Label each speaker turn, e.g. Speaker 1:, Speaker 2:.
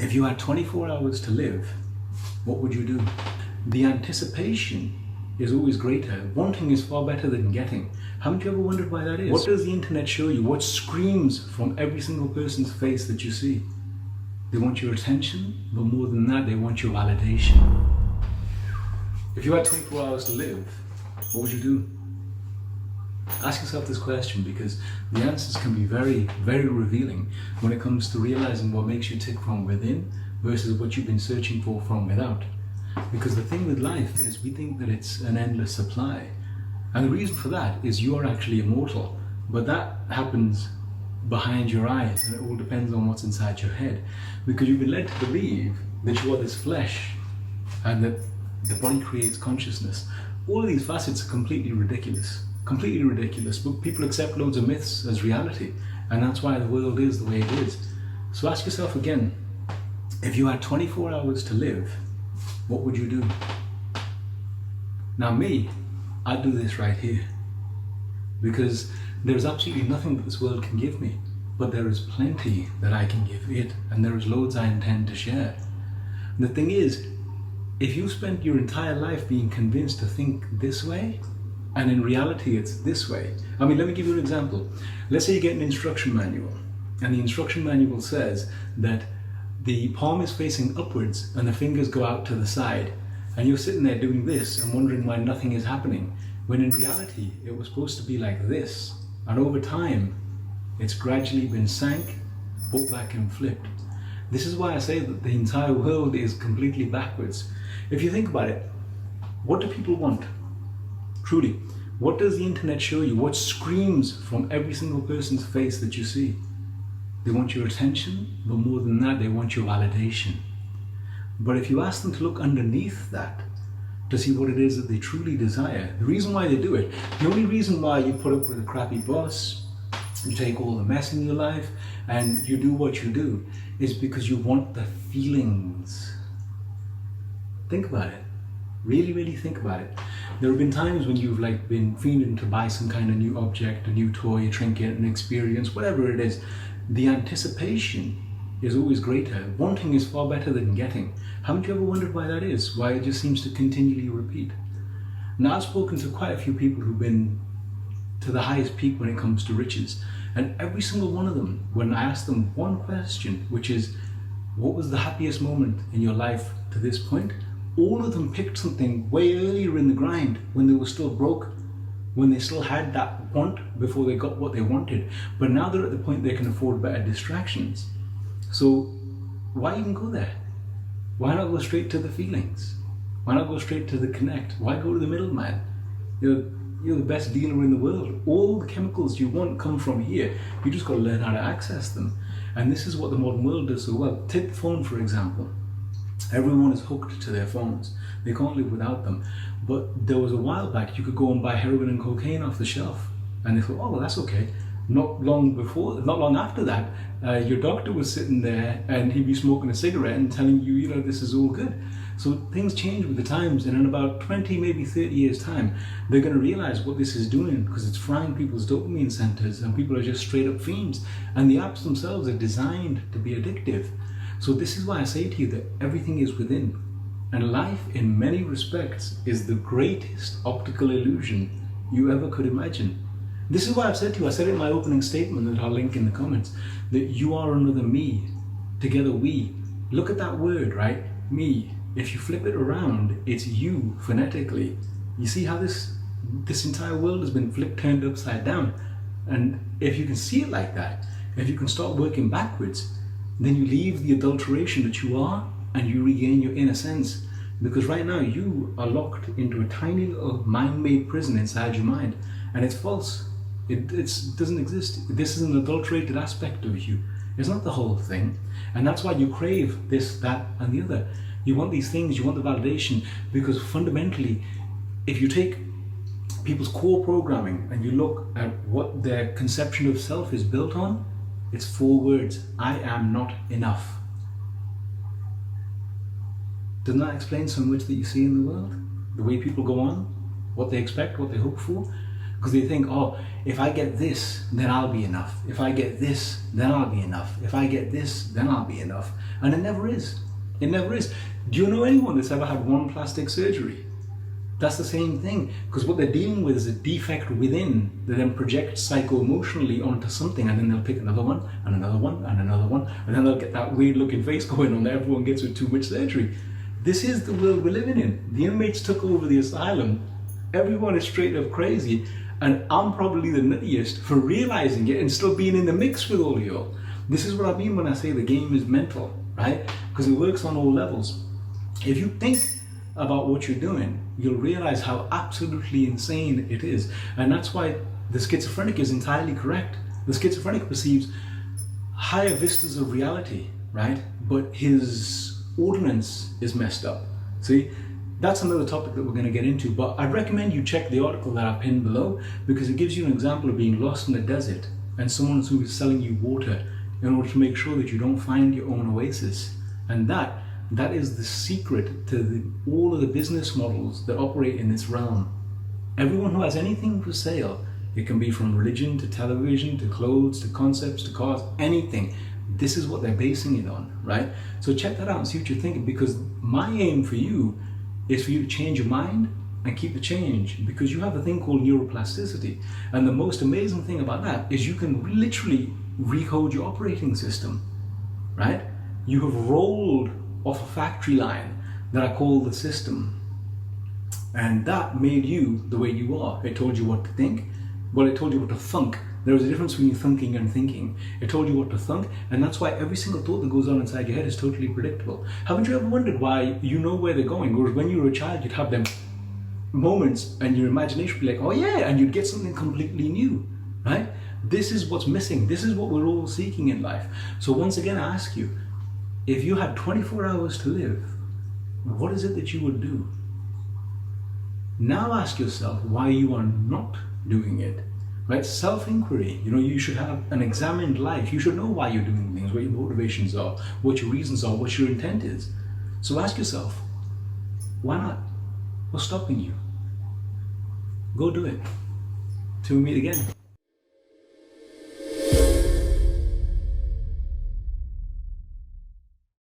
Speaker 1: If you had 24 hours to live, what would you do? The anticipation is always greater. Wanting is far better than getting. Haven't you ever wondered why that is? What does the internet show you? What screams from every single person's face that you see? They want your attention, but more than that, they want your validation. If you had 24 hours to live, what would you do? Ask yourself this question, because the answers can be very, very revealing when it comes to realizing what makes you tick from within versus what you've been searching for from without. Because the thing with life is we think that it's an endless supply. And the reason for that is you are actually immortal. But that happens behind your eyes, and it all depends on what's inside your head. Because you've been led to believe that you are this flesh and that the body creates consciousness. All of these facets are completely ridiculous. Completely ridiculous, but people accept loads of myths as reality, and that's why the world is the way it is. So ask yourself again, if you had 24 hours to live, what would you do? Now me, I'd do this right here, because there's absolutely nothing that this world can give me, but there is plenty that I can give it, and there is loads I intend to share. And the thing is, if you spent your entire life being convinced to think this way, and in reality it's this way. I mean, let me give you an example. Let's say you get an instruction manual, and the instruction manual says that the palm is facing upwards and the fingers go out to the side, and you're sitting there doing this and wondering why nothing is happening, when in reality it was supposed to be like this, and over time it's gradually been sank, put back and flipped. This is why I say that the entire world is completely backwards. If you think about it, what do people want? Truly, what does the internet show you? What screams from every single person's face that you see? They want your attention, but more than that, they want your validation. But if you ask them to look underneath that, to see what it is that they truly desire, the reason why they do it, the only reason why you put up with a crappy boss, you take all the mess in your life, and you do what you do, is because you want the feelings. Think about it. Really, really think about it. There have been times when you've been fiending to buy some kind of new object, a new toy, a trinket, an experience, whatever it is. The anticipation is always greater. Wanting is far better than getting. Haven't you ever wondered why that is? Why it just seems to continually repeat? Now, I've spoken to quite a few people who've been to the highest peak when it comes to riches. And every single one of them, when I asked them one question, which is, what was the happiest moment in your life to this point? All of them picked something way earlier in the grind, when they were still broke, when they still had that want before they got what they wanted. But now they're at the point they can afford better distractions. So why even go there? Why not go straight to the feelings? Why not go straight to the connect? Why go to the middleman? You're the best dealer in the world. All the chemicals you want come from here. You just got to learn how to access them. And this is what the modern world does so well. Take the phone, for example. Everyone is hooked to their phones. They can't live without them. But there was a while back you could go and buy heroin and cocaine off the shelf, and they thought, oh well, that's okay. Not long after that, your doctor was sitting there and he'd be smoking a cigarette and telling you, this is all good. So things change with the times, and in about 20, maybe 30 years time, they're going to realize what this is doing, because it's frying people's dopamine centers, and people are just straight up fiends, and the apps themselves are designed to be addictive. So this is why I say to you that everything is within. And life, in many respects, is the greatest optical illusion you ever could imagine. This is why I've said to you, I said it in my opening statement that I'll link in the comments, that you are another me. Together we. Look at that word, right? Me. If you flip it around, it's you phonetically. You see how this entire world has been turned upside down? And if you can see it like that, if you can start working backwards, then you leave the adulteration that you are and you regain your inner sense. Because right now you are locked into a tiny little mind-made prison inside your mind, and it's false. It doesn't exist. This is an adulterated aspect of you. It's not the whole thing. And that's why you crave this, that, and the other. You want these things, you want the validation, because fundamentally, if you take people's core programming and you look at what their conception of self is built on, it's 4 words: I am not enough. Doesn't that explain so much that you see in the world? The way people go on, what they expect, what they hope for? because they think, oh, if I get this, then I'll be enough. If I get this, then I'll be enough. If I get this, then I'll be enough. And it never is. It never is. Do you know anyone that's ever had one plastic surgery? That's the same thing, because what they're dealing with is a defect within that then projects psycho-emotionally onto something, and then they'll pick another one, and another one, and another one, and then they'll get that weird looking face going on that everyone gets with too much surgery. This is the world we're living in. The inmates took over the asylum. Everyone is straight up crazy, and I'm probably the nuttiest for realizing it and still being in the mix with all of y'all. This is what I mean when I say the game is mental, right? Because it works on all levels. If you think about what you're doing, you'll realize how absolutely insane it is. And that's why the schizophrenic is entirely correct. The schizophrenic perceives higher vistas of reality, right? But his ordinance is messed up. See, that's another topic that we're going to get into, but I'd recommend you check the article that I pinned below, because it gives you an example of being lost in the desert and someone who is selling you water in order to make sure that you don't find your own oasis. And that is the secret to all of the business models that operate in this realm. Everyone who has anything for sale, it can be from religion to television to clothes to concepts to cars, anything, this is what they're basing it on, right? So check that out and see what you're thinking, because my aim for you is for you to change your mind and keep the change, because you have a thing called neuroplasticity. And the most amazing thing about that is you can literally recode your operating system, right? You have rolled off a factory line that I call the system, and that made you the way you are. It told you what to think. Well, it told you what to thunk. There is a difference between thinking and thinking. It told you what to thunk, and that's why every single thought that goes on inside your head is totally predictable. Haven't you ever wondered why you know where they're going? Whereas when you were a child, you'd have them moments and your imagination would be like, oh yeah, and you'd get something completely new, right? This is what's missing. This is what we're all seeking in life. So once again, I ask you, if you had 24 hours to live, what is it that you would do? Now ask yourself why you are not doing it, right? Self-inquiry. You know, you should have an examined life. You should know why you're doing things, what your motivations are, what your reasons are, what your intent is. So ask yourself, why not? What's stopping you? Go do it. Till we meet again.